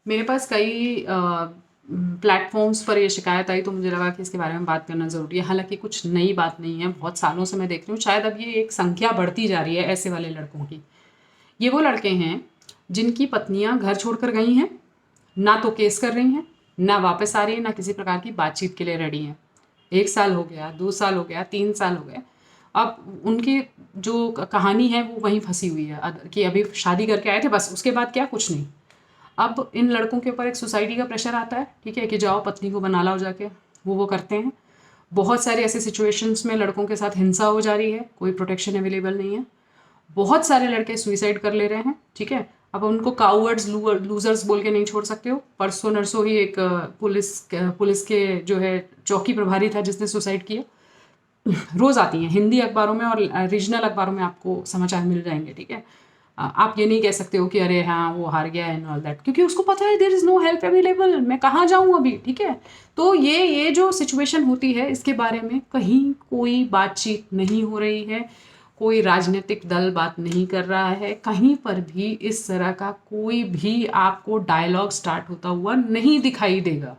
मेरे पास कई प्लेटफॉर्म्स पर ये शिकायत आई तो मुझे लगा कि इसके बारे में बात करना ज़रूरी है। हालांकि कुछ नई बात नहीं है, बहुत सालों से मैं देख रही हूँ, शायद अब ये एक संख्या बढ़ती जा रही है ऐसे वाले लड़कों की। ये वो लड़के हैं जिनकी पत्नियां घर छोड़कर गई हैं, ना तो केस कर रही हैं, ना वापस आ रही हैं, ना किसी प्रकार की बातचीत के लिए रेडी हैं। 1 साल हो गया, 2 साल हो गया, 3 साल हो गए। अब उनकी जो कहानी है वो वहीं फंसी हुई है कि अभी शादी करके आए थे, बस उसके बाद क्या, कुछ नहीं। अब इन लड़कों के ऊपर एक सोसाइटी का प्रेशर आता है, ठीक है, कि जाओ पत्नी को बना लाओ जाके, वो करते हैं। बहुत सारे ऐसे सिचुएशंस में लड़कों के साथ हिंसा हो जा रही है, कोई प्रोटेक्शन अवेलेबल नहीं है। बहुत सारे लड़के सुइसाइड कर ले रहे हैं, ठीक है। अब उनको कावर्ड्स लूजर्स बोल के नहीं छोड़ सकते हो। परसों नरसों ही एक पुलिस के जो है चौकी प्रभारी था जिसने सुसाइड किया। रोज़ आती हैं हिंदी अखबारों में और रीजनल अखबारों में, आपको समाचार मिल जाएंगे, ठीक है। आप ये नहीं कह सकते हो कि अरे हाँ वो हार गया एंड ऑल दैट, क्योंकि उसको पता है there is no help available, मैं कहाँ जाऊँ अभी, ठीक है। तो ये जो सिचुएशन होती है इसके बारे में कहीं कोई बातचीत नहीं हो रही है, कोई राजनीतिक दल बात नहीं कर रहा है, कहीं पर भी इस तरह का कोई भी आपको डायलॉग स्टार्ट होता हुआ नहीं दिखाई देगा।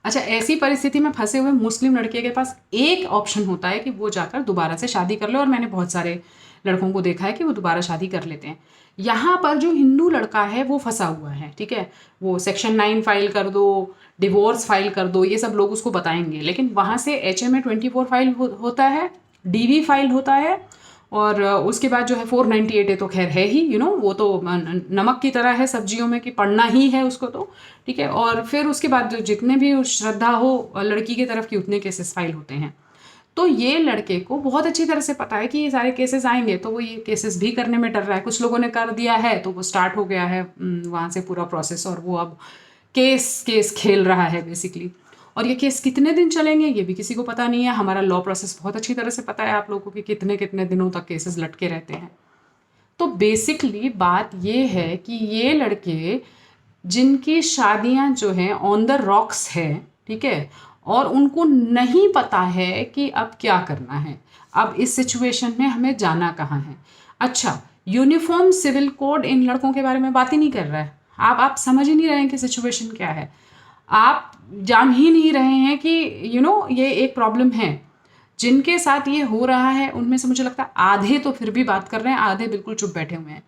अच्छा, ऐसी परिस्थिति में फंसे हुए मुस्लिम लड़के के पास एक ऑप्शन होता है कि वो जाकर दोबारा से शादी कर ले, और मैंने बहुत सारे लड़कों को देखा है कि वो दोबारा शादी कर लेते हैं। यहाँ पर जो हिंदू लड़का है वो फंसा हुआ है, ठीक है। वो सेक्शन 9 फाइल कर दो, डिवोर्स फाइल कर दो, ये सब लोग उसको बताएंगे, लेकिन वहाँ से HMA 24 फाइल होता है, DV फाइल होता है, और उसके बाद जो है 498 है तो खैर है ही, वो तो नमक की तरह है सब्जियों में कि पढ़ना ही है उसको, तो ठीक है। और फिर उसके बाद जो जितने भी श्रद्धा हो लड़की की तरफ की उतने केसेस फाइल होते हैं। तो ये लड़के को बहुत अच्छी तरह से पता है कि ये सारे केसेस आएंगे, तो वो ये केसेस भी करने में डर रहा है। कुछ लोगों ने कर दिया है तो वो स्टार्ट हो गया है वहाँ से पूरा प्रोसेस, और वो अब केस खेल रहा है बेसिकली। और ये केस कितने दिन चलेंगे ये भी किसी को पता नहीं है। हमारा लॉ प्रोसेस बहुत अच्छी तरह से पता है आप लोगों को कि कितने कितने दिनों तक केसेस लटके रहते हैं। तो बेसिकली बात ये है कि ये लड़के जिनकी शादियां जो हैं ऑन द रॉक्स है, ठीक है, और उनको नहीं पता है कि अब क्या करना है, अब इस सिचुएशन में हमें जाना कहाँ है। अच्छा, यूनिफॉर्म सिविल कोड इन लड़कों के बारे में बात ही नहीं कर रहा है। आप समझ ही नहीं रहे हैं कि सिचुएशन क्या है, आप जान ही नहीं रहे हैं कि ये एक प्रॉब्लम है। जिनके साथ ये हो रहा है उनमें से मुझे लगता है आधे तो फिर भी बात कर रहे हैं, आधे बिल्कुल चुप बैठे हुए हैं।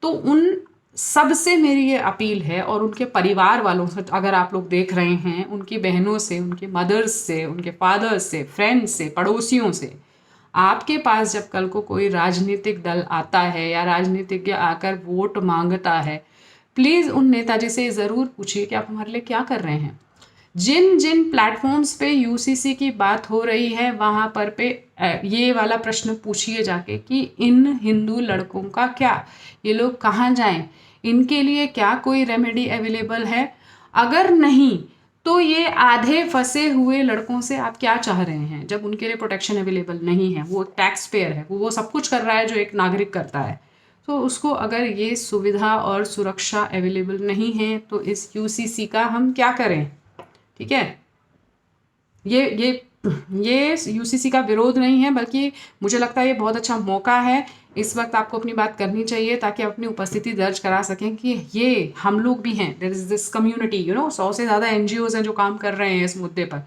तो उन सबसे मेरी ये अपील है, और उनके परिवार वालों से अगर आप लोग देख रहे हैं, उनकी बहनों से, उनके मदर्स से, उनके फादर्स से, फ्रेंड्स से, पड़ोसियों से, आपके पास जब कल को कोई राजनीतिक दल आता है या राजनीतिज्ञ आकर वोट मांगता है, प्लीज़ उन नेताजी से ज़रूर पूछिए कि आप हमारे लिए क्या कर रहे हैं। जिन जिन प्लेटफॉर्म्स पे UCC की बात हो रही है वहाँ पर ये वाला प्रश्न पूछिए जाके कि इन हिंदू लड़कों का क्या, ये लोग कहाँ जाएं, इनके लिए क्या कोई रेमेडी अवेलेबल है। अगर नहीं तो ये आधे फंसे हुए लड़कों से आप क्या चाह रहे हैं जब उनके लिए प्रोटेक्शन अवेलेबल नहीं है। वो टैक्स पेयर है, वो सब कुछ कर रहा है जो एक नागरिक करता है। तो उसको अगर ये सुविधा और सुरक्षा अवेलेबल नहीं है तो इस UCC का हम क्या करें, ठीक है। ये UCC का विरोध नहीं है, बल्कि मुझे लगता है ये बहुत अच्छा मौका है। इस वक्त आपको अपनी बात करनी चाहिए ताकि आप अपनी उपस्थिति दर्ज करा सकें कि ये हम लोग भी हैं, देयर इज़ दिस कम्युनिटी, 100 से ज़्यादा NGOs हैं जो काम कर रहे हैं इस मुद्दे पर।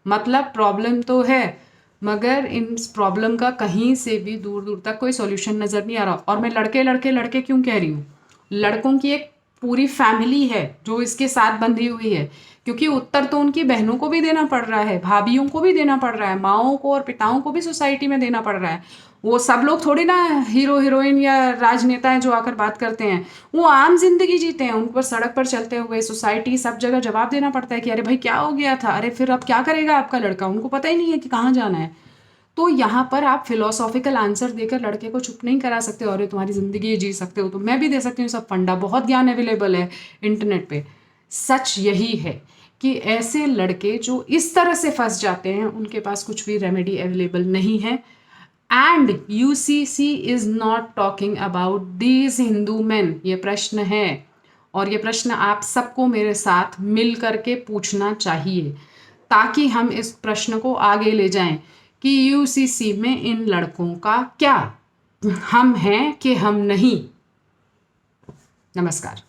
मतलब प्रॉब्लम तो है, मगर इन प्रॉब्लम का कहीं से भी दूर दूर तक कोई सॉल्यूशन नज़र नहीं आ रहा। और मैं लड़के लड़के लड़के क्यों कह रही हूँ, लड़कों की एक पूरी फैमिली है जो इसके साथ बंधी हुई है, क्योंकि उत्तर तो उनकी बहनों को भी देना पड़ रहा है, भाभीियों को भी देना पड़ रहा है, माओं को और पिताओं को भी सोसाइटी में देना पड़ रहा है। वो सब लोग थोड़ी ना हीरो हीरोइन या राजनेता हैं जो आकर बात करते हैं, वो आम जिंदगी जीते हैं। उन पर सड़क पर चलते हुए सोसाइटी सब जगह जवाब देना पड़ता है कि अरे भाई क्या हो गया था, अरे फिर अब क्या करेगा आपका लड़का, उनको पता ही नहीं है कि कहाँ जाना है। तो यहाँ पर आप फिलोसॉफिकल आंसर देकर लड़के को चुप नहीं करा सकते, और तुम्हारी ज़िंदगी जी सकते हो तो मैं भी दे सकती हूँ सब फंडा, बहुत ज्ञान अवेलेबल है इंटरनेट पे। सच यही है कि ऐसे लड़के जो इस तरह से फंस जाते हैं उनके पास कुछ भी रेमेडी अवेलेबल नहीं है। And UCC is not talking about these Hindu man, ये प्रश्न है, और ये प्रश्न आप सबको मेरे साथ मिल करके पूछना चाहिए ताकि हम इस प्रश्न को आगे ले जाएं कि UCC में इन लड़कों का क्या, हम हैं कि हम नहीं। नमस्कार।